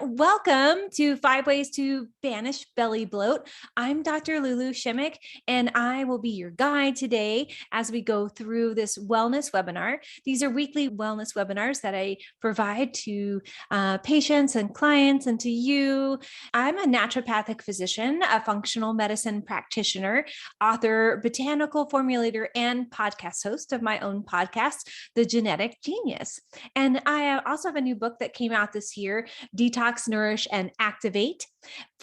Welcome to 5 Ways to Banish Belly Bloat. I'm Dr. LuLu Shimmick, and I will be your guide today as we go through this wellness webinar. These are weekly wellness webinars that I provide to patients and clients and to you. I'm a naturopathic physician, a functional medicine practitioner, author, botanical formulator, and podcast host of my own podcast, The Genetic Genius. And I also have a new book that came out this year, Detox, Nourish, and Activate.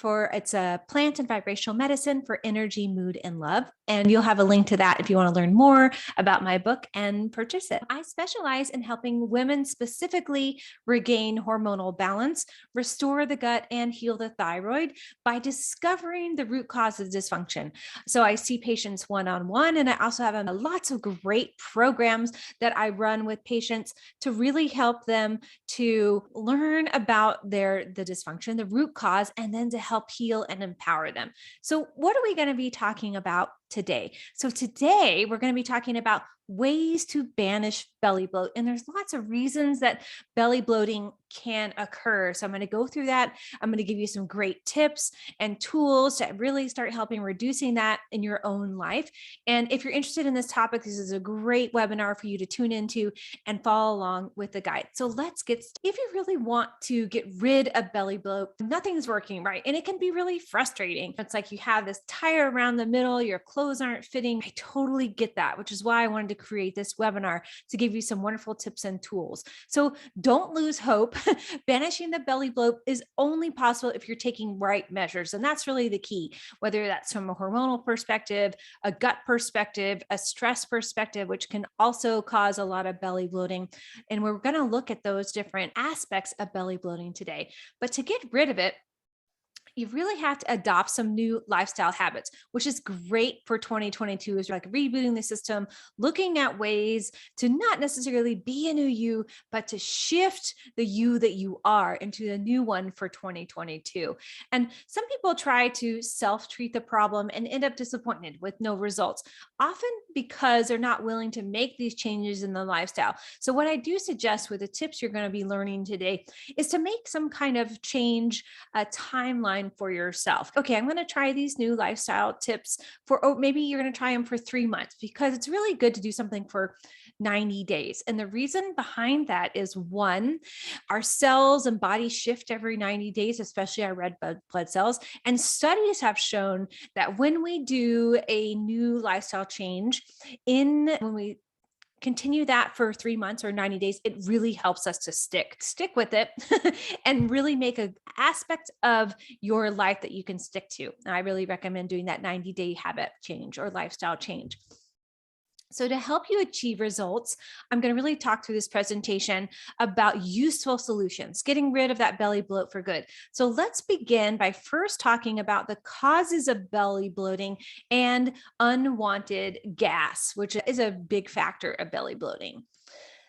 It's a plant and vibrational medicine for energy, mood, and love. And you'll have a link to that if you want to learn more about my book and purchase it. I specialize in helping women specifically regain hormonal balance, restore the gut, and heal the thyroid by discovering the root cause of dysfunction. So I see patients one-on-one, and I also have lots of great programs that I run with patients to really help them to learn about the dysfunction, the root cause, and then to help heal and empower them. So what are we going to be talking about today? So today we're going to be talking about ways to banish belly bloat. And there's lots of reasons that belly bloating can occur. So I'm going to go through that. I'm going to give you some great tips and tools to really start helping reducing that in your own life. And if you're interested in this topic, this is a great webinar for you to tune into and follow along with the guide. So let's get started. If you really want to get rid of belly bloat, nothing's working right. And it can be really frustrating. It's like you have this tire around the middle, your clothes aren't fitting. I totally get that, which is why I wanted to create this webinar to give you some wonderful tips and tools. So don't lose hope. Banishing the belly bloat is only possible if you're taking right measures. And that's really the key, whether that's from a hormonal perspective, a gut perspective, a stress perspective, which can also cause a lot of belly bloating. And we're going to look at those different aspects of belly bloating today. But to get rid of it, you really have to adopt some new lifestyle habits, which is great for 2022, is like rebooting the system, looking at ways to not necessarily be a new you, but to shift the you that you are into the new one for 2022. And some people try to self-treat the problem and end up disappointed with no results, often because they're not willing to make these changes in the lifestyle. So what I do suggest with the tips you're going to be learning today is to make some kind of change, a timeline for yourself. Okay, I'm going to try these new lifestyle tips maybe you're going to try them for 3 months, because it's really good to do something for 90 days. And the reason behind that is, one, our cells and body shift every 90 days, especially our red blood cells. And studies have shown that when we do a new lifestyle change, when we continue that for 3 months or 90 days, it really helps us to stick with it and really make an aspect of your life that you can stick to. And I really recommend doing that 90-day habit change or lifestyle change. So to help you achieve results, I'm going to really talk through this presentation about useful solutions, getting rid of that belly bloat for good. So let's begin by first talking about the causes of belly bloating and unwanted gas, which is a big factor of belly bloating.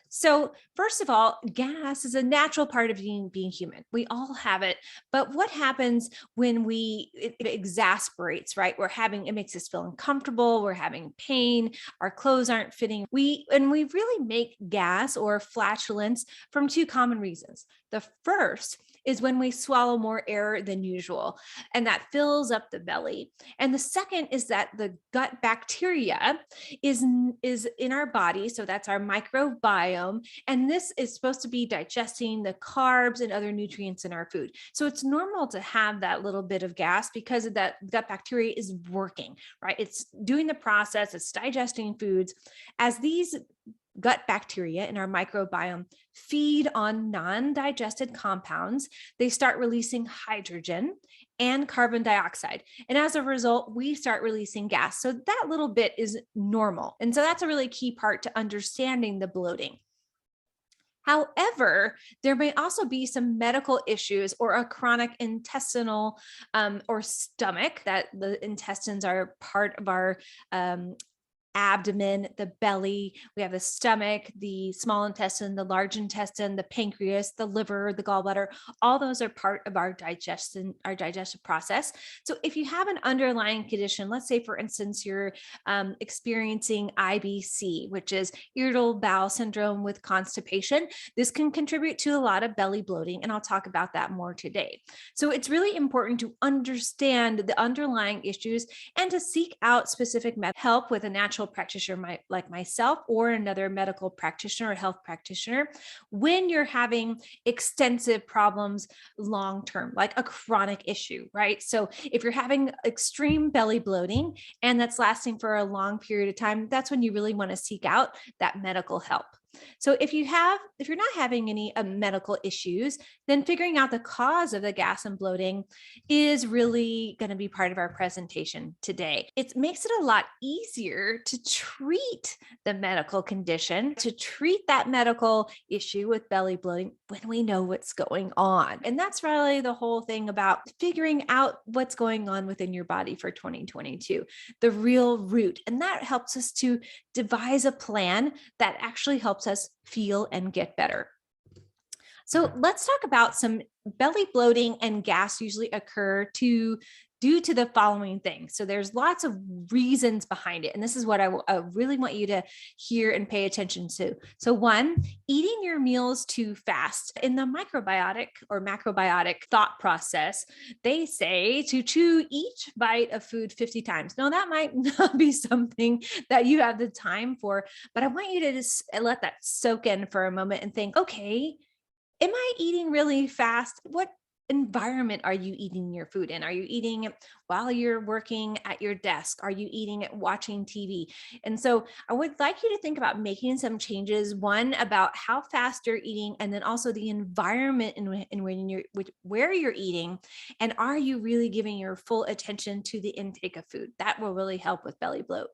So first of all, gas is a natural part of being human. We all have it. But what happens when it exasperates, right? It makes us feel uncomfortable. We're having pain. Our clothes aren't fitting. We really make gas or flatulence from two common reasons. The first is when we swallow more air than usual, and that fills up the belly. And the second is that the gut bacteria is in our body. So that's our microbiome. And this is supposed to be digesting the carbs and other nutrients in our food. So it's normal to have that little bit of gas because that gut bacteria is working, right? It's doing the process, it's digesting foods. As these gut bacteria in our microbiome feed on non-digested compounds, they start releasing hydrogen and carbon dioxide. And as a result, we start releasing gas. So that little bit is normal. And so that's a really key part to understanding the bloating. However, there may also be some medical issues or a chronic intestinal or stomach, that the intestines are part of our abdomen, the belly, we have the stomach, the small intestine, the large intestine, the pancreas, the liver, the gallbladder. All those are part of our digestive process. So if you have an underlying condition, let's say, for instance, you're experiencing IBC, which is irritable bowel syndrome with constipation, this can contribute to a lot of belly bloating. And I'll talk about that more today. So it's really important to understand the underlying issues and to seek out specific help with a natural practitioner like myself or another medical practitioner or health practitioner when you're having extensive problems long term, like a chronic issue, right? So if you're having extreme belly bloating and that's lasting for a long period of time, that's when you really want to seek out that medical help. So if you're not having any medical issues, then figuring out the cause of the gas and bloating is really going to be part of our presentation today. It makes it a lot easier to treat the medical condition, to treat that medical issue with belly bloating when we know what's going on. And that's really the whole thing about figuring out what's going on within your body for 2022, the real root. And that helps us to devise a plan that actually helps us feel and get better. So let's talk about some belly bloating and gas usually occur due to the following things. So there's lots of reasons behind it. And this is what I really want you to hear and pay attention to. So one, eating your meals too fast. In the macrobiotic thought process, they say to chew each bite of food 50 times. Now that might not be something that you have the time for, but I want you to just let that soak in for a moment and think, okay, am I eating really fast? What environment are you eating your food in? Are you eating it while you're working at your desk? Are you eating it watching TV? And so I would like you to think about making some changes. One, about how fast you're eating, and then also the environment where you're eating. And are you really giving your full attention to the intake of food? That will really help with belly bloat.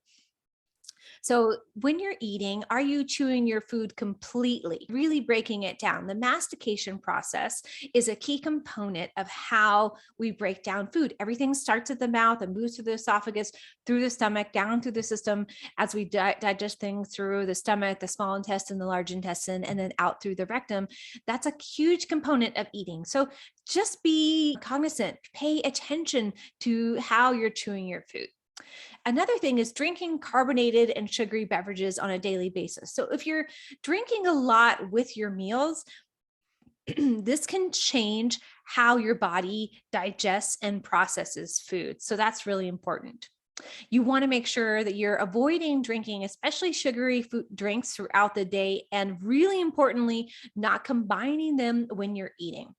So when you're eating, are you chewing your food completely, really breaking it down? The mastication process is a key component of how we break down food. Everything starts at the mouth and moves through the esophagus, through the stomach, down through the system as we digest things through the stomach, the small intestine, the large intestine, and then out through the rectum. That's a huge component of eating. So just be cognizant, pay attention to how you're chewing your food. Another thing is drinking carbonated and sugary beverages on a daily basis. So if you're drinking a lot with your meals, this can change how your body digests and processes food. So that's really important. You want to make sure that you're avoiding drinking, especially sugary food drinks throughout the day, and really importantly, not combining them when you're eating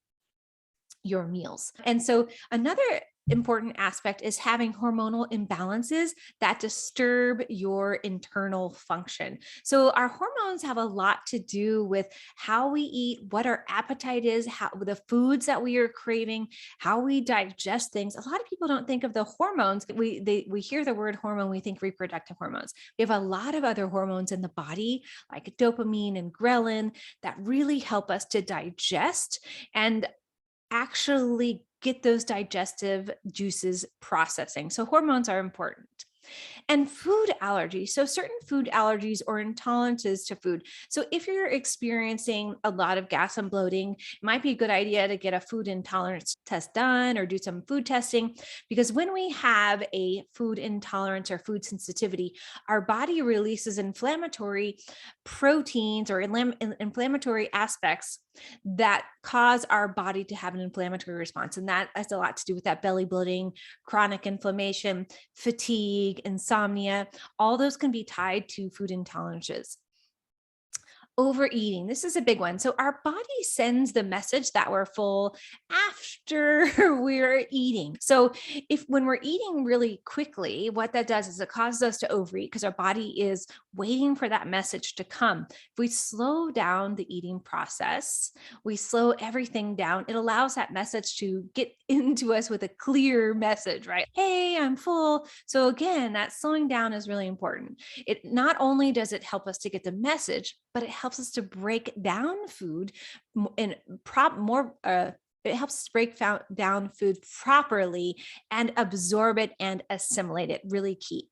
your meals. And so another important aspect is having hormonal imbalances that disturb your internal function. So our hormones have a lot to do with how we eat, what our appetite is, how the foods that we are craving, how we digest things. A lot of people don't think of the hormones. We hear the word hormone, we think reproductive hormones. We have a lot of other hormones in the body, like dopamine and ghrelin, that really help us to digest and actually get those digestive juices processing. So hormones are important. And food allergies. So certain food allergies or intolerances to food. So if you're experiencing a lot of gas and bloating, it might be a good idea to get a food intolerance test done or do some food testing, because when we have a food intolerance or food sensitivity, our body releases inflammatory proteins or inflammatory aspects that cause our body to have an inflammatory response. And that has a lot to do with that belly bloating, chronic inflammation, fatigue, insomnia. All those can be tied to food intolerances. Overeating. This is a big one. So our body sends the message that we're full after we're eating. So when we're eating really quickly, what that does is it causes us to overeat because our body is waiting for that message to come. If we slow down the eating process, we slow everything down, it allows that message to get into us with a clear message, right? Hey, I'm full. So again, that slowing down is really important. It not only does it help us to get the message, but it helps us to break down food in more It helps break down food properly and absorb it and assimilate it. Really key.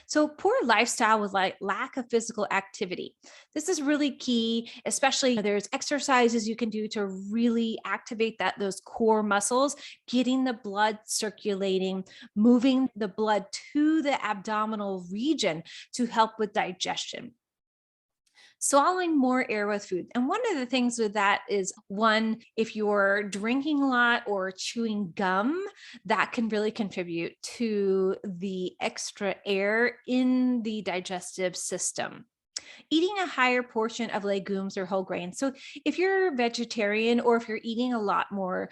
So, poor lifestyle with lack of physical activity. This is really key, especially there's exercises you can do to really activate those core muscles, getting the blood circulating, moving the blood to the abdominal region to help with digestion. Swallowing more air with food. And one of the things with that is one, if you're drinking a lot or chewing gum, that can really contribute to the extra air in the digestive system. Eating a higher portion of legumes or whole grains. So, if you're vegetarian or if you're eating a lot more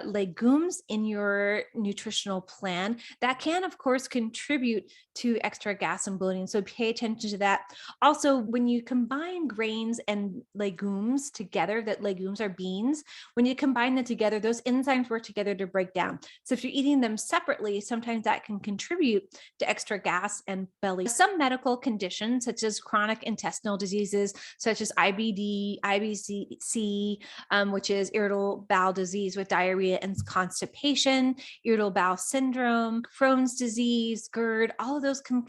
legumes in your nutritional plan, that can, of course, contribute to extra gas and bloating. So, pay attention to that. Also, when you combine grains and legumes together, that legumes are beans, when you combine them together, those enzymes work together to break down. So, if you're eating them separately, sometimes that can contribute to extra gas and belly. Some medical conditions, such as chronic intestinal diseases, such as IBD, IBC, which is irritable bowel disease with diarrhea and constipation, irritable bowel syndrome, Crohn's disease, GERD, all of those can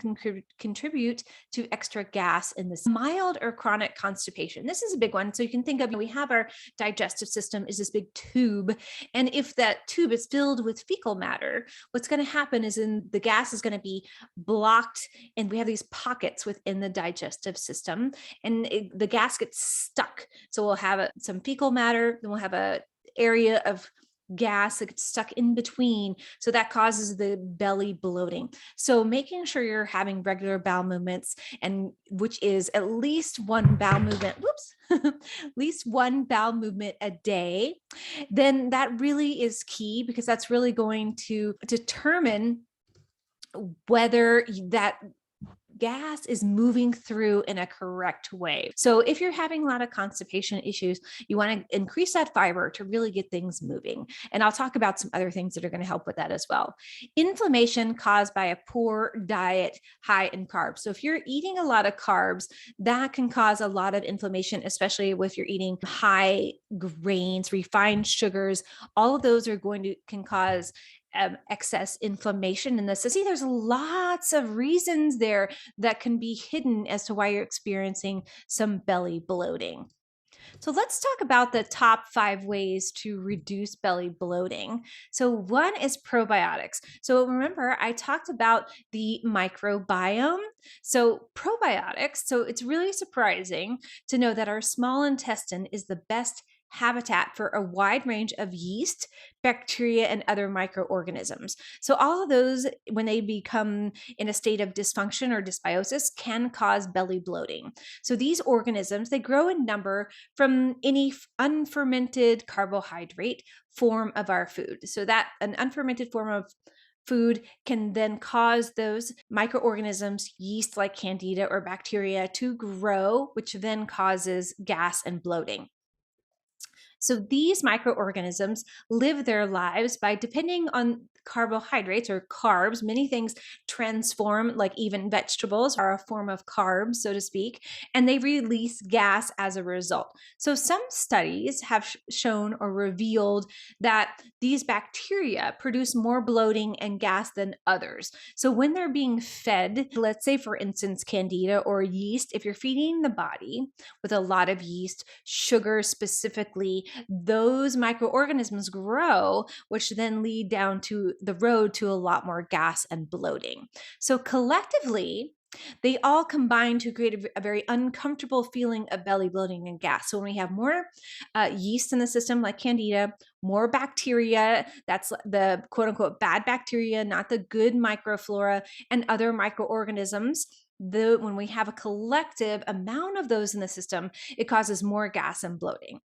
contribute to extra gas in this. Mild or chronic constipation. This is a big one. So you can think of, we have our digestive system is this big tube. And if that tube is filled with fecal matter, what's going to happen is the gas is going to be blocked, and we have these pockets within the digestive system, and the gas gets stuck. So we'll have some fecal matter, then we'll have a area of gas that gets stuck in between. So that causes the belly bloating. So making sure you're having regular bowel movements, and which is at least one bowel movement, at least one bowel movement a day, then that really is key, because that's really going to determine whether that gas is moving through in a correct way. So if you're having a lot of constipation issues, you want to increase that fiber to really get things moving. And I'll talk about some other things that are going to help with that as well. Inflammation caused by a poor diet high in carbs. So if you're eating a lot of carbs, that can cause a lot of inflammation, especially if you're eating high grains, refined sugars. All of those can cause excess inflammation in this. So see, there's lots of reasons there that can be hidden as to why you're experiencing some belly bloating. So let's talk about the top 5 ways to reduce belly bloating. So one is probiotics. So remember, I talked about the microbiome. So probiotics, so it's really surprising to know that our small intestine is the best habitat for a wide range of yeast, bacteria, and other microorganisms. So all of those, when they become in a state of dysfunction or dysbiosis, can cause belly bloating. So these organisms, they grow in number from any unfermented carbohydrate form of our food. So that an unfermented form of food can then cause those microorganisms, yeast like candida or bacteria, to grow, which then causes gas and bloating. So these microorganisms live their lives by depending on carbohydrates or carbs. Many things transform, like even vegetables are a form of carbs, so to speak, and they release gas as a result. So some studies have shown or revealed that these bacteria produce more bloating and gas than others. So when they're being fed, let's say for instance, candida or yeast, if you're feeding the body with a lot of yeast, sugar specifically, those microorganisms grow, which then lead down to the road to a lot more gas and bloating. So collectively, they all combine to create a very uncomfortable feeling of belly bloating and gas. So when we have more yeast in the system, like candida, more bacteria, that's the quote unquote bad bacteria, not the good microflora, and other microorganisms, when we have a collective amount of those in the system, it causes more gas and bloating.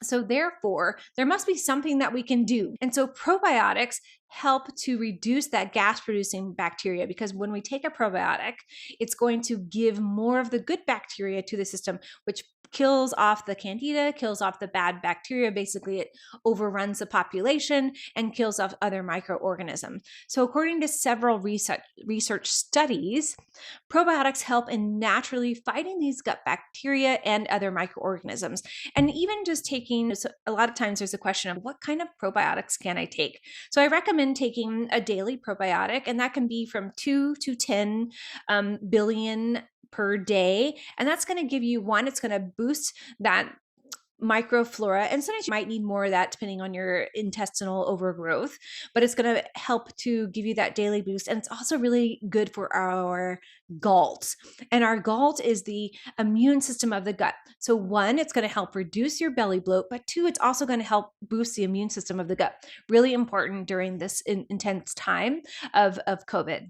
So therefore, there must be something that we can do. And so probiotics help to reduce that gas producing bacteria, because when we take a probiotic, it's going to give more of the good bacteria to the system, which kills off the candida, kills off the bad bacteria. Basically, it overruns the population and kills off other microorganisms. So according to several research studies, probiotics help in naturally fighting these gut bacteria and other microorganisms. And even just taking, so a lot of times there's a question of what kind of probiotics can I take? So I recommend taking a daily probiotic, and that can be from 2 to 10 billion per day. And that's going to give you one, it's going to boost that microflora. And sometimes you might need more of that depending on your intestinal overgrowth, but it's going to help to give you that daily boost. And it's also really good for our gullet. And our gullet is the immune system of the gut. So one, it's going to help reduce your belly bloat, but two, it's also going to help boost the immune system of the gut. Really important during this intense time of COVID.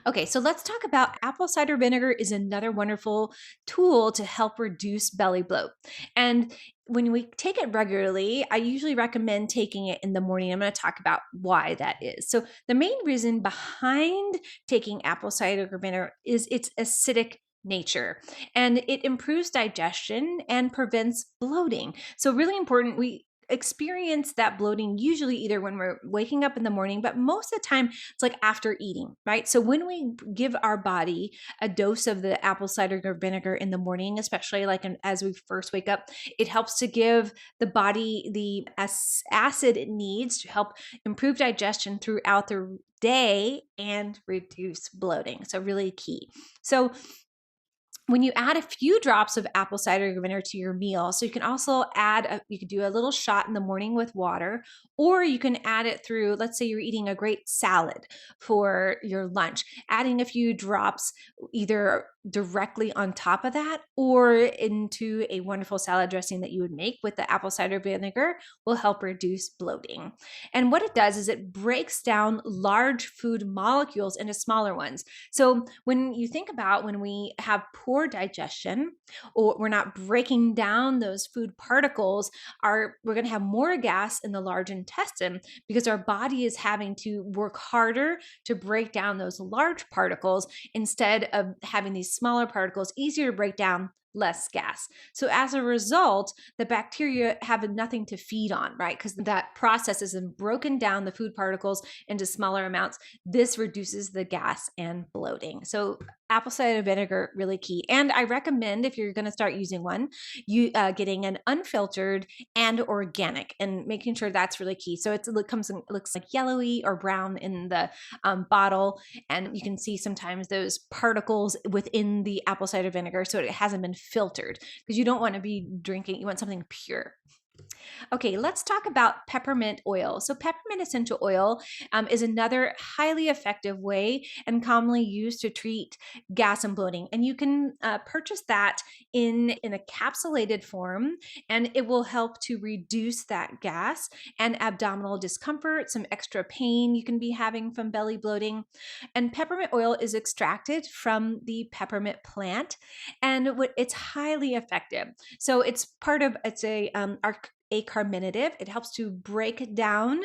Okay, so let's talk about apple cider vinegar is another wonderful tool to help reduce belly bloat. And when we take it regularly, I usually recommend taking it in the morning. I'm going to talk about why that is. So the main reason behind taking apple cider vinegar is its acidic nature, and it improves digestion and prevents bloating. So really important. We experience that bloating usually either when we're waking up in the morning, but most of the time it's like after eating, right? So when we give our body a dose of the apple cider vinegar in the morning, especially like as we first wake up, it helps to give the body the acid it needs to help improve digestion throughout the day and reduce bloating. So really key. So when you add a few drops of apple cider vinegar to your meal, so you can also add, you could do a little shot in the morning with water, or you can add it through, let's say you're eating a great salad for your lunch, adding a few drops either directly on top of that or into a wonderful salad dressing that you would make with the apple cider vinegar will help reduce bloating. And what it does is it breaks down large food molecules into smaller ones. So when you think about when we have poor digestion or we're not breaking down those food particles, we're going to have more gas in the large intestine because our body is having to work harder to break down those large particles instead of having these smaller particles, easier to break down, less gas. So as a result, the bacteria have nothing to feed on, right? Because that process is broken down the food particles into smaller amounts. This reduces the gas and bloating. So apple cider vinegar, really key. And I recommend if you're going to start using one, you getting an unfiltered and organic and making sure that's really key. So it looks like yellowy or brown in the bottle. And you can see sometimes those particles within the apple cider vinegar. So it hasn't been filtered because you don't want to be drinking, you want something pure. Okay, let's talk about peppermint oil. So peppermint essential oil is another highly effective way and commonly used to treat gas and bloating. And you can purchase that in a capsulated form, and it will help to reduce that gas and abdominal discomfort, some extra pain you can be having from belly bloating. And peppermint oil is extracted from the peppermint plant, and it's highly effective. So it's a carbonated. It helps to break down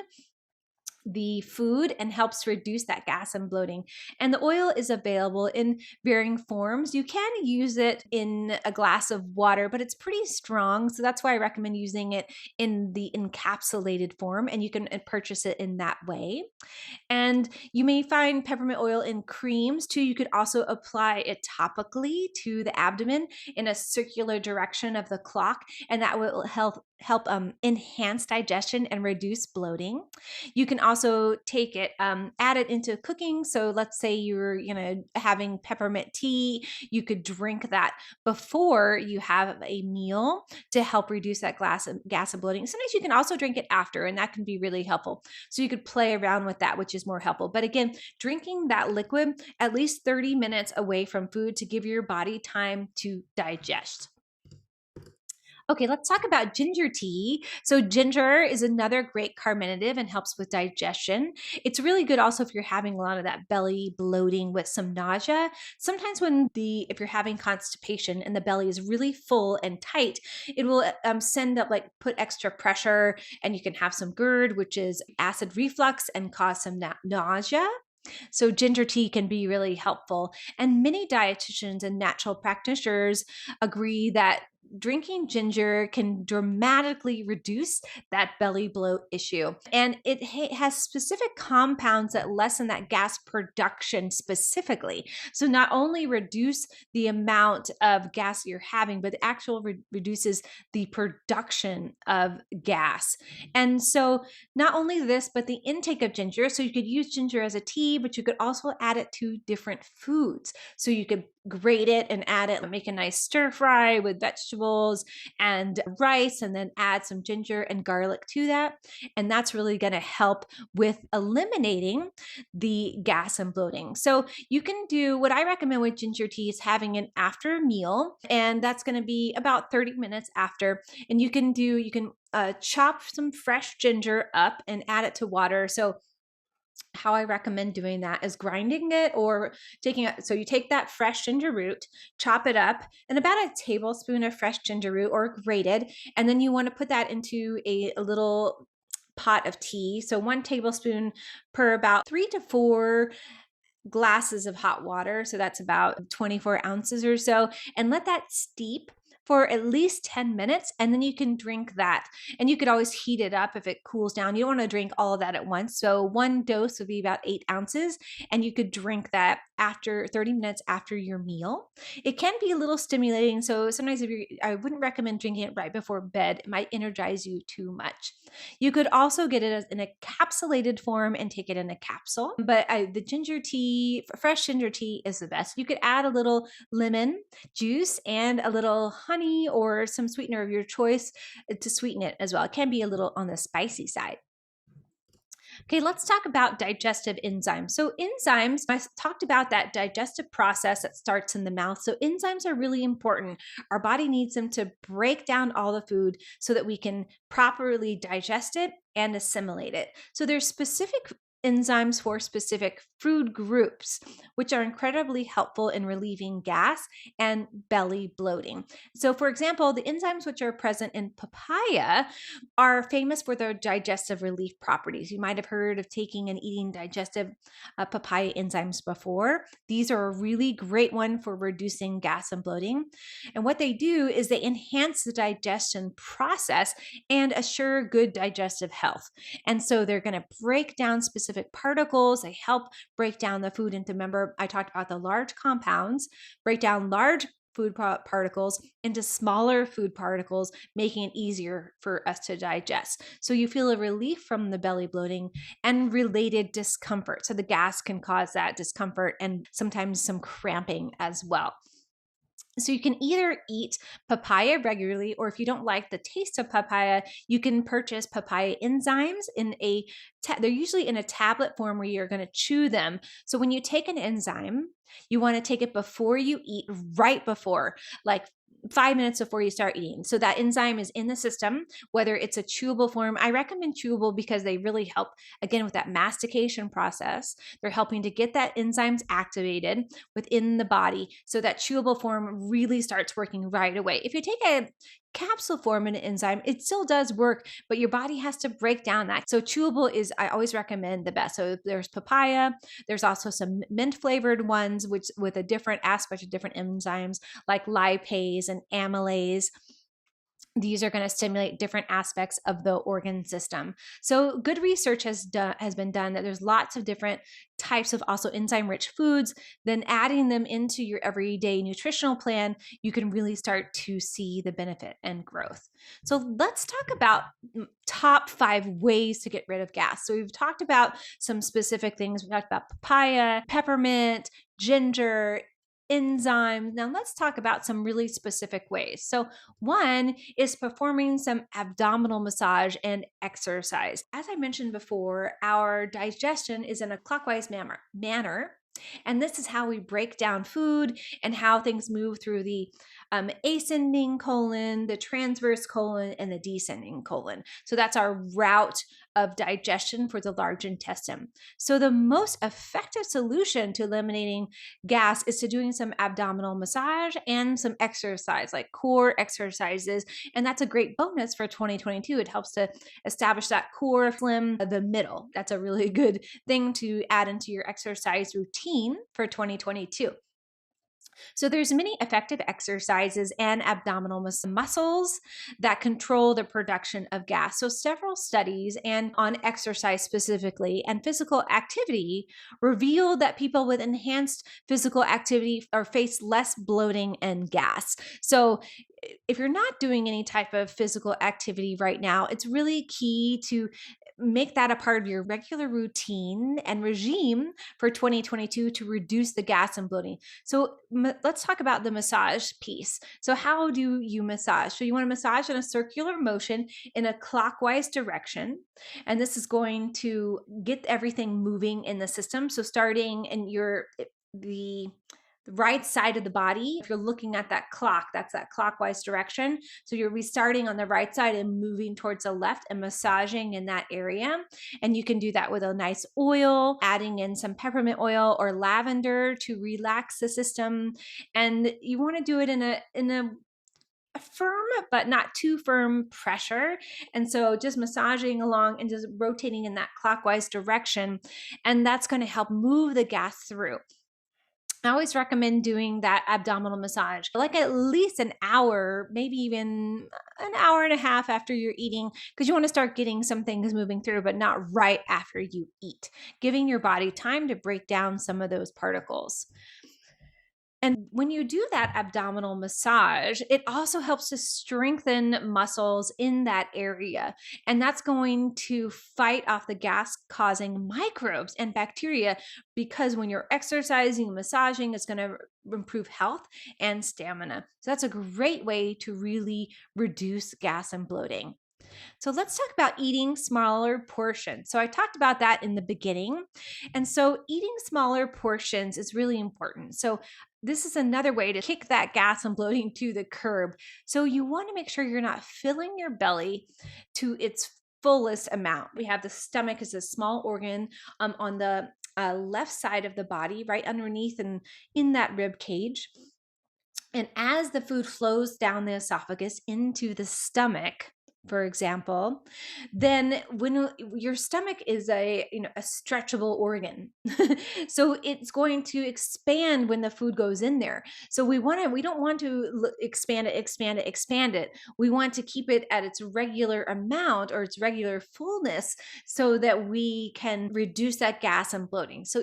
the food and helps reduce that gas and bloating. And the oil is available in varying forms. You can use it in a glass of water, but it's pretty strong. So that's why I recommend using it in the encapsulated form, and you can purchase it in that way. And you may find peppermint oil in creams too. You could also apply it topically to the abdomen in a circular direction of the clock, and that will help enhance digestion and reduce bloating. You can also take it, add it into cooking. So let's say you're having peppermint tea, you could drink that before you have a meal to help reduce that gas and bloating. Sometimes you can also drink it after, and that can be really helpful. So you could play around with that, which is more helpful. But again, drinking that liquid at least 30 minutes away from food to give your body time to digest. Okay, let's talk about ginger tea. So ginger is another great carbonated and helps with digestion. It's really good also if you're having a lot of that belly bloating with some nausea. Sometimes if you're having constipation and the belly is really full and tight, it will put extra pressure, and you can have some GERD, which is acid reflux, and cause some nausea. So ginger tea can be really helpful. And many dietitians and natural practitioners agree that drinking ginger can dramatically reduce that belly bloat issue. And it has specific compounds that lessen that gas production specifically. So not only reduce the amount of gas you're having, but it actually reduces the production of gas. And so not only this, but the intake of ginger. So you could use ginger as a tea, but you could also add it to different foods. So you could grate it and add it, make a nice stir fry with vegetables and rice, and then add some ginger and garlic to that. And that's really going to help with eliminating the gas and bloating. So you can do what I recommend with ginger tea is having an after meal, and that's going to be about 30 minutes after. And you can chop some fresh ginger up and add it to water. So how I recommend doing that is grinding it or taking it. So you take that fresh ginger root, chop it up, and about a tablespoon of fresh ginger root or grated. And then you want to put that into a little pot of tea. So 1 tablespoon per about 3 to 4 glasses of hot water. So that's about 24 ounces or so. And let that steep for at least 10 minutes, and then you can drink that. And you could always heat it up if it cools down. You don't want to drink all of that at once. So 1 dose would be about 8 ounces, and you could drink that after 30 minutes after your meal. It can be a little stimulating. So sometimes I wouldn't recommend drinking it right before bed. It might energize you too much. You could also get it in a capsulated form and take it in a capsule. But the ginger tea, fresh ginger tea is the best. You could add a little lemon juice and a little honey or some sweetener of your choice to sweeten it as well. It can be a little on the spicy side. Okay, let's talk about digestive enzymes. So enzymes, I talked about that digestive process that starts in the mouth. So enzymes are really important. Our body needs them to break down all the food so that we can properly digest it and assimilate it. So there's specific enzymes for specific food groups, which are incredibly helpful in relieving gas and belly bloating. So, for example, the enzymes which are present in papaya are famous for their digestive relief properties. You might have heard of taking and eating digestive papaya enzymes before. These are a really great one for reducing gas and bloating. And what they do is they enhance the digestion process and assure good digestive health. And so they're going to break down specific particles. They help break down the food into, remember, I talked about the large compounds, break down large food particles into smaller food particles, making it easier for us to digest. So you feel a relief from the belly bloating and related discomfort. So the gas can cause that discomfort and sometimes some cramping as well. So you can either eat papaya regularly, or if you don't like the taste of papaya, you can purchase papaya enzymes they're usually in a tablet form where you're going to chew them. So when you take an enzyme, you want to take it before you eat, right before, like 5 minutes before you start eating. So that enzyme is in the system, whether it's a chewable form. I recommend chewable because they really help, again, with that mastication process. They're helping to get that enzymes activated within the body. So that chewable form really starts working right away. If you take a capsule form in an enzyme, it still does work, but your body has to break down that. So chewable is, I always recommend, the best. So there's papaya, there's also some mint flavored ones, which with a different aspect of different enzymes like lipase and amylase. These are going to stimulate different aspects of the organ system. So good research has been done that there's lots of different types of also enzyme-rich foods. Then adding them into your everyday nutritional plan, you can really start to see the benefit and growth. So let's talk about top 5 ways to get rid of gas. So we've talked about some specific things. We talked about papaya, peppermint, ginger, enzymes. Now let's talk about some really specific ways. So one is performing some abdominal massage and exercise. As I mentioned before, our digestion is in a clockwise manner. And this is how we break down food and how things move through the ascending colon, the transverse colon, and the descending colon. So that's our route of digestion for the large intestine. So the most effective solution to eliminating gas is to doing some abdominal massage and some exercise, like core exercises. And that's a great bonus for 2022. It helps to establish that core, slim, the middle. That's a really good thing to add into your exercise routine for 2022. So there's many effective exercises and abdominal muscles that control the production of gas. So several studies and on exercise specifically and physical activity reveal that people with enhanced physical activity are face less bloating and gas. So if you're not doing any type of physical activity right now, it's really key to make that a part of your regular routine and regime for 2022 to reduce the gas and bloating. So let's talk about the massage piece. So how do you massage? So you want to massage in a circular motion in a clockwise direction. And this is going to get everything moving in the system. So starting in the right side of the body, if you're looking at that clock, that's that clockwise direction. So you're restarting on the right side and moving towards the left and massaging in that area. And you can do that with a nice oil, adding in some peppermint oil or lavender to relax the system. And you want to do it in a firm but not too firm pressure. And so just massaging along and just rotating in that clockwise direction. And that's going to help move the gas through. I always recommend doing that abdominal massage, like at least an hour, maybe even an hour and a half after you're eating, because you want to start getting some things moving through, but not right after you eat, giving your body time to break down some of those particles. And when you do that abdominal massage, it also helps to strengthen muscles in that area. And that's going to fight off the gas causing microbes and bacteria, because when you're exercising, massaging, it's going to improve health and stamina. So that's a great way to really reduce gas and bloating. So let's talk about eating smaller portions. So I talked about that in the beginning. And so eating smaller portions is really important. So this is another way to kick that gas and bloating to the curb. So you want to make sure you're not filling your belly to its fullest amount. We have the stomach as a small organ on the left side of the body, right underneath and in that rib cage. And as the food flows down the esophagus into the stomach, for example, then when your stomach is a stretchable organ, so it's going to expand when the food goes in there. So we don't want to expand it. We want to keep it at its regular amount or its regular fullness so that we can reduce that gas and bloating. So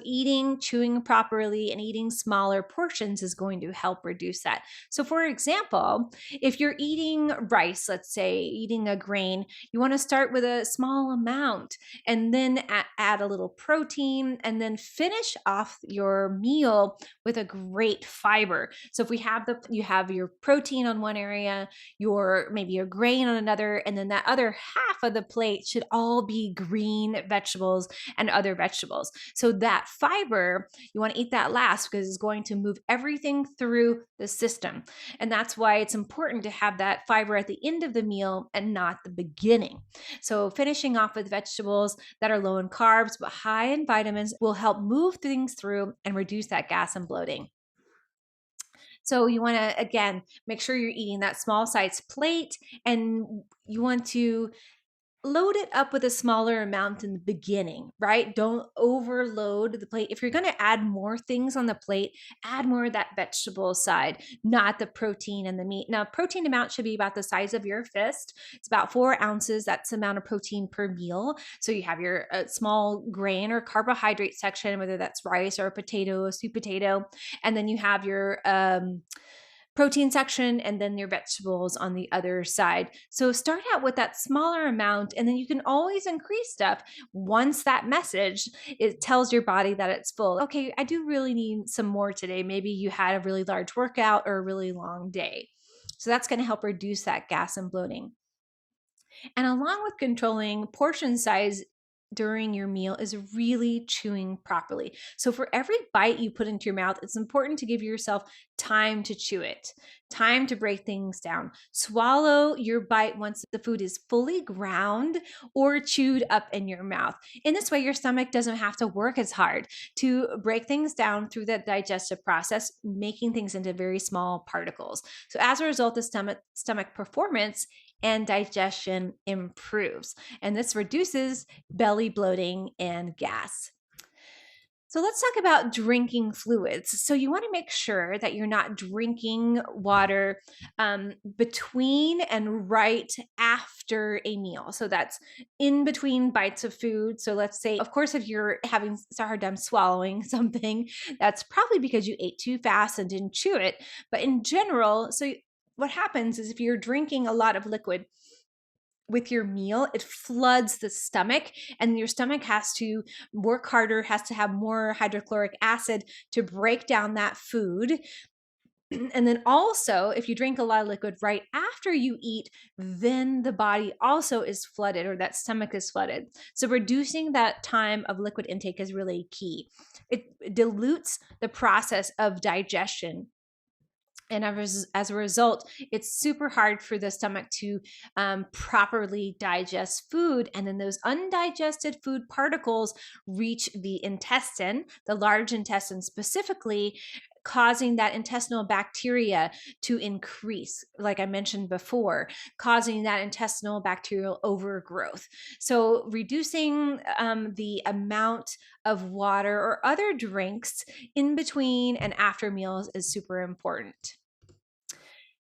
chewing properly and eating smaller portions is going to help reduce that. So for example, if you're eating rice, let's say eating a grain, you want to start with a small amount and then add a little protein and then finish off your meal with a great fiber. So if you have your protein on one area, maybe your grain on another, and then that other half of the plate should all be green vegetables and other vegetables. So that fiber, you want to eat that last because it's going to move everything through the system. And that's why it's important to have that fiber at the end of the meal and not the beginning. So finishing off with vegetables that are low in carbs but high in vitamins will help move things through and reduce that gas and bloating. So you want to, again, make sure you're eating that small size plate, and you want to load it up with a smaller amount in the beginning, right? Don't overload the plate. If you're going to add more things on the plate, add more of that vegetable side, not the protein and the meat. Now, protein amount should be about the size of your fist. It's about 4 ounces. That's the amount of protein per meal. So you have your small grain or carbohydrate section, whether that's rice or a potato, a sweet potato. And then you have your protein section and then your vegetables on the other side. So start out with that smaller amount, and then you can always increase stuff once that message, it tells your body that it's full. Okay, I do really need some more today. Maybe you had a really large workout or a really long day. So that's going to help reduce that gas and bloating. And along with controlling portion size, during your meal is really chewing properly. So for every bite you put into your mouth, it's important to give yourself time to chew it, time to break things down. Swallow your bite once the food is fully ground or chewed up in your mouth. In this way, your stomach doesn't have to work as hard to break things down through the digestive process, making things into very small particles. So as a result, the stomach performance and digestion improves. And this reduces belly bloating and gas. So let's talk about drinking fluids. So you want to make sure that you're not drinking water between and right after a meal. So that's in between bites of food. So let's say, of course, if you're having a hard time swallowing something, that's probably because you ate too fast and didn't chew it. But in general, so what happens is if you're drinking a lot of liquid with your meal, it floods the stomach, and your stomach has to work harder, has to have more hydrochloric acid to break down that food. And then also, if you drink a lot of liquid right after you eat, then the body also is flooded, or that stomach is flooded. So reducing that time of liquid intake is really key. It dilutes the process of digestion. And as a result, it's super hard for the stomach to properly digest food. And then those undigested food particles reach the intestine, the large intestine specifically, causing that intestinal bacteria to increase, like I mentioned before, causing that intestinal bacterial overgrowth. So reducing the amount of water or other drinks in between and after meals is super important.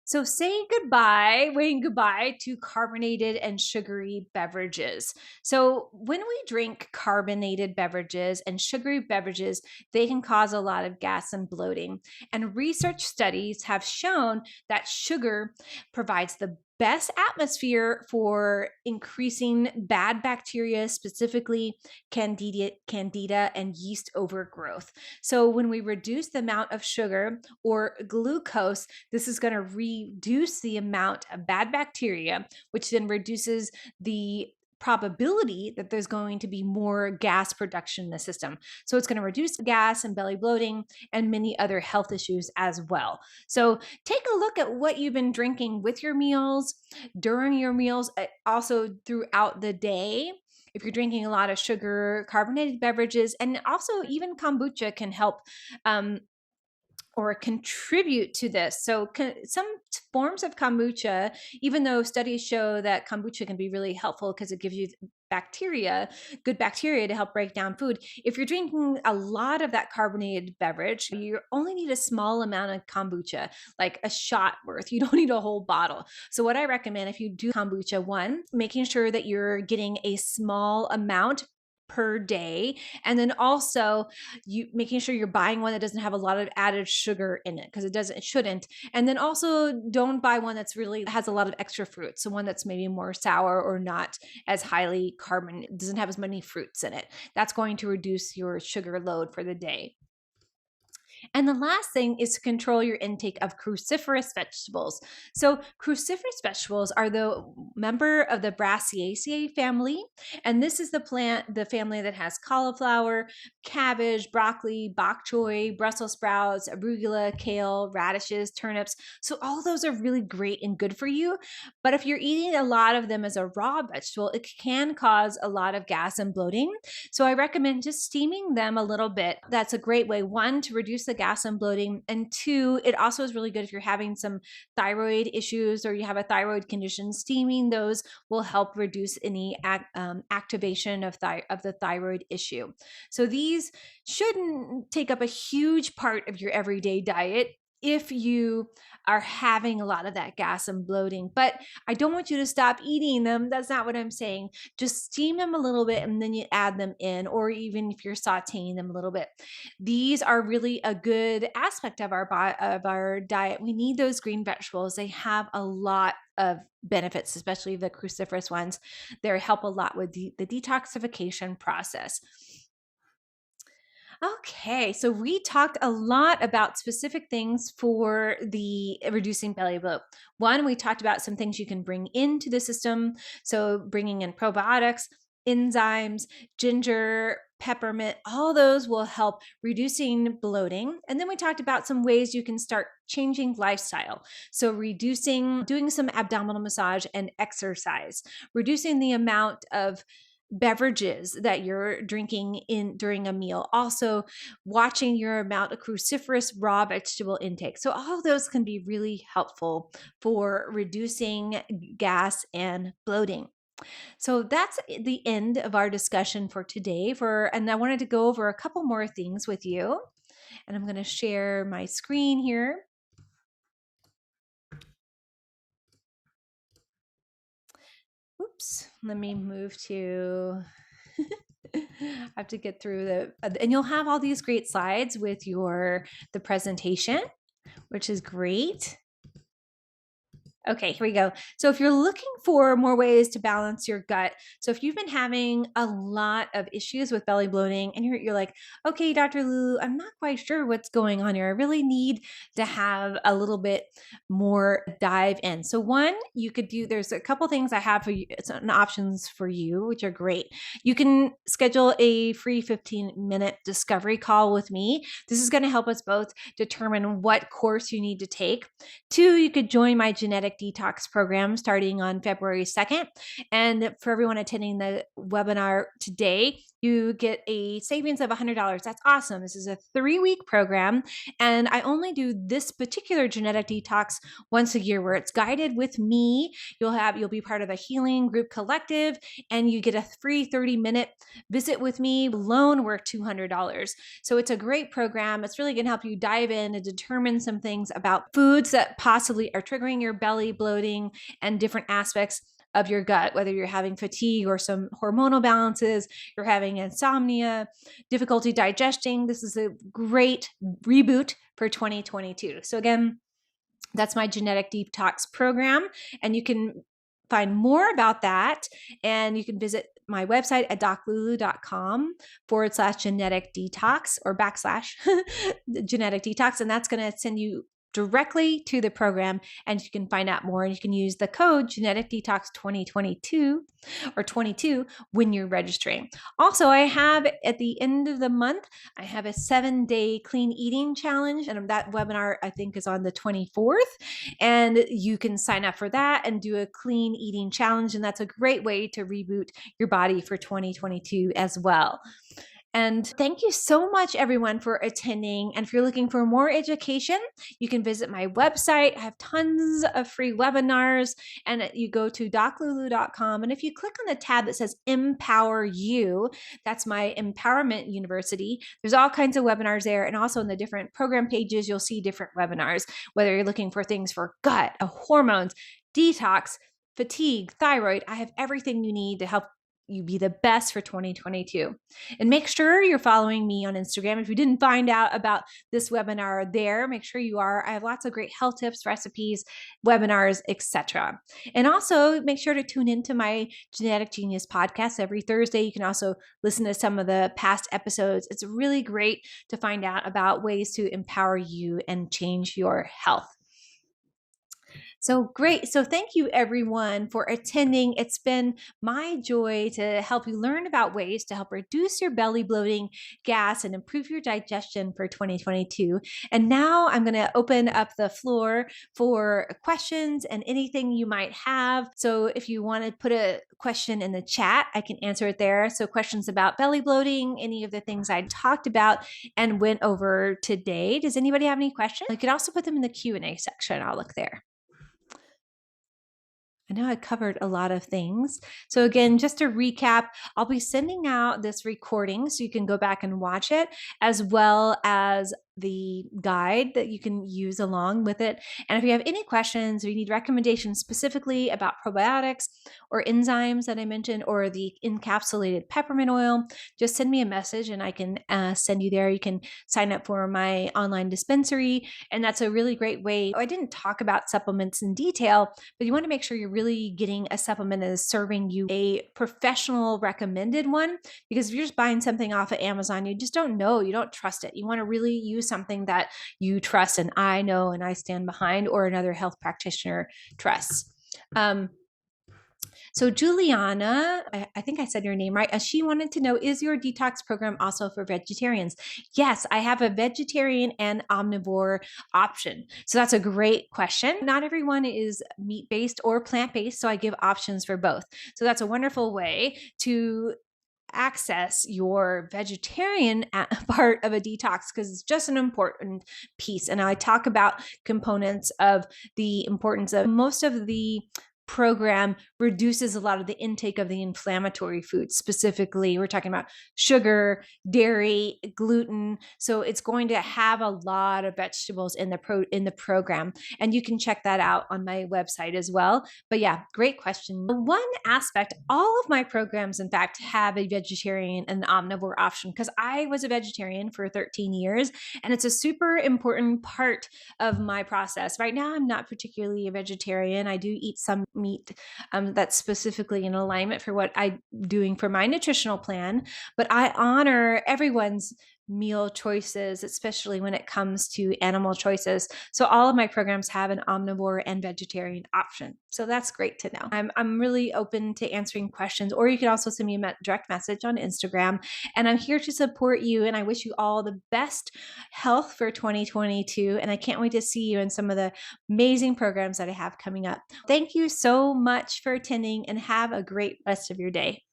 So saying goodbye, waving goodbye to carbonated and sugary beverages. So when we drink carbonated beverages and sugary beverages, they can cause a lot of gas and bloating. And research studies have shown that sugar provides the best atmosphere for increasing bad bacteria, specifically candida and yeast overgrowth. So when we reduce the amount of sugar or glucose, this is going to reduce the amount of bad bacteria, which then reduces the probability that there's going to be more gas production in the system. So it's going to reduce gas and belly bloating and many other health issues as well. So take a look at what you've been drinking with your meals, during your meals, also throughout the day. If you're drinking a lot of sugar, carbonated beverages, and also even kombucha can help or contribute to this. So some forms of kombucha, even though studies show that kombucha can be really helpful because it gives you good bacteria to help break down food. If you're drinking a lot of that carbonated beverage, you only need a small amount of kombucha, like a shot worth. You don't need a whole bottle. So what I recommend if you do kombucha, one, making sure that you're getting a small amount per day, and then also you making sure you're buying one that doesn't have a lot of added sugar in it, because it shouldn't. And then also don't buy one that's really has a lot of extra fruit, so one that's maybe more sour or not as highly carbon, doesn't have as many fruits in it. That's going to reduce your sugar load for the day. And the last thing is to control your intake of cruciferous vegetables. So cruciferous vegetables are the member of the Brassiaceae family. And this is the family that has cauliflower, cabbage, broccoli, bok choy, Brussels sprouts, arugula, kale, radishes, turnips. So all those are really great and good for you. But if you're eating a lot of them as a raw vegetable, it can cause a lot of gas and bloating. So I recommend just steaming them a little bit. That's a great way, one, to reduce the gas and bloating, and two, it also is really good if you're having some thyroid issues or you have a thyroid condition. Steaming those will help reduce any activation of the thyroid issue. So these shouldn't take up a huge part of your everyday diet if you are having a lot of that gas and bloating. But I don't want you to stop eating them. That's not what I'm saying. Just steam them a little bit and then you add them in, or even if you're sauteing them a little bit. These are really a good aspect of our diet. We need those green vegetables. They have a lot of benefits, especially the cruciferous ones. They help a lot with the detoxification process. Okay, so we talked a lot about specific things for the reducing belly bloat. One, we talked about some things you can bring into the system. So bringing in probiotics, enzymes, ginger, peppermint, all those will help reducing bloating. And then we talked about some ways you can start changing lifestyle. So doing some abdominal massage and exercise, reducing the amount of beverages that you're drinking in during a meal, also watching your amount of cruciferous raw vegetable intake. So all of those can be really helpful for reducing gas and bloating. So that's the end of our discussion for today. And I wanted to go over a couple more things with you. And I'm going to share my screen here. Oops, let me move to I have to get through and you'll have all these great slides with the presentation, which is great. Okay, here we go. So if you're looking for more ways to balance your gut, so if you've been having a lot of issues with belly bloating and you're like, okay, Dr. Lulu, I'm not quite sure what's going on here. I really need to have a little bit more dive in. So one, you could do, there's a couple things I have for you, some options for you, which are great. You can schedule a free 15-minute discovery call with me. This is going to help us both determine what course you need to take. Two, you could join my genetic detox program starting on February 2nd. And for everyone attending the webinar today, you get a savings of $100. That's awesome. This is a 3-week program. And I only do this particular genetic detox once a year where it's guided with me. You'll be part of a healing group collective, and you get a free 30-minute visit with me alone worth $200. So it's a great program. It's really going to help you dive in and determine some things about foods that possibly are triggering your belly bloating and different aspects of your gut, whether you're having fatigue or some hormonal balances, you're having insomnia, difficulty digesting. This is a great reboot for 2022. So again, that's my genetic detox program, and you can find more about that, and you can visit my website at doclulu.com/genetic detox or / genetic detox. And that's going to send you directly to the program, and you can find out more, and you can use the code genetic detox 2022 or 22 when you're registering. Also, I have at the end of the month, I have a 7-day clean eating challenge, and that webinar I think is on the 24th, and you can sign up for that and do a clean eating challenge. And that's a great way to reboot your body for 2022 as well. And thank you so much, everyone, for attending. And if you're looking for more education, you can visit my website. I have tons of free webinars, and you go to doclulu.com. And if you click on the tab that says Empower You, that's my empowerment university. There's all kinds of webinars there. And also in the different program pages, you'll see different webinars, whether you're looking for things for gut, hormones, detox, fatigue, thyroid. I have everything you need to help you be the best for 2022. And make sure you're following me on Instagram. If you didn't find out about this webinar there, make sure you are. I have lots of great health tips, recipes, webinars, etc. And also make sure to tune into my Genetic Genius podcast every Thursday. You can also listen to some of the past episodes. It's really great to find out about ways to empower you and change your health. So great. So thank you everyone for attending. It's been my joy to help you learn about ways to help reduce your belly bloating, gas, and improve your digestion for 2022. And now I'm going to open up the floor for questions and anything you might have. So if you want to put a question in the chat, I can answer it there. So questions about belly bloating, any of the things I talked about and went over today. Does anybody have any questions? You could also put them in the Q&A section. I'll look there. I know I covered a lot of things. So again, just to recap, I'll be sending out this recording so you can go back and watch it, as well as the guide that you can use along with it. And if you have any questions or you need recommendations specifically about probiotics or enzymes that I mentioned, or the encapsulated peppermint oil, just send me a message and I can send you there. You can sign up for my online dispensary, and that's a really great way. I didn't talk about supplements in detail, but you want to make sure you're really getting a supplement that is serving you a professional recommended one, because if you're just buying something off of Amazon, you just don't know, you don't trust it. You want to really use something that you trust and I know and I stand behind, or another health practitioner trusts. So Juliana, I think I said your name right. She wanted to know, is your detox program also for vegetarians? Yes, I have a vegetarian and omnivore option. So that's a great question. Not everyone is meat-based or plant-based, so I give options for both. So that's a wonderful way to access your vegetarian part of a detox, because it's just an important piece. And I talk about components of the importance of most of the program reduces a lot of the intake of the inflammatory foods. Specifically, we're talking about sugar, dairy, gluten. So it's going to have a lot of vegetables in the program, and you can check that out on my website as well. But yeah, great question. One aspect, all of my programs, in fact, have a vegetarian and omnivore option, because I was a vegetarian for 13 years, and it's a super important part of my process. Right now, I'm not particularly a vegetarian. I do eat some meat that's specifically in alignment for what I'm doing for my nutritional plan, but I honor everyone's meal choices, especially when it comes to animal choices. So all of my programs have an omnivore and vegetarian option. So that's great to know. I'm really open to answering questions, or you can also send me a direct message on Instagram, and I'm here to support you. And I wish you all the best health for 2022. And I can't wait to see you in some of the amazing programs that I have coming up. Thank you so much for attending, and have a great rest of your day.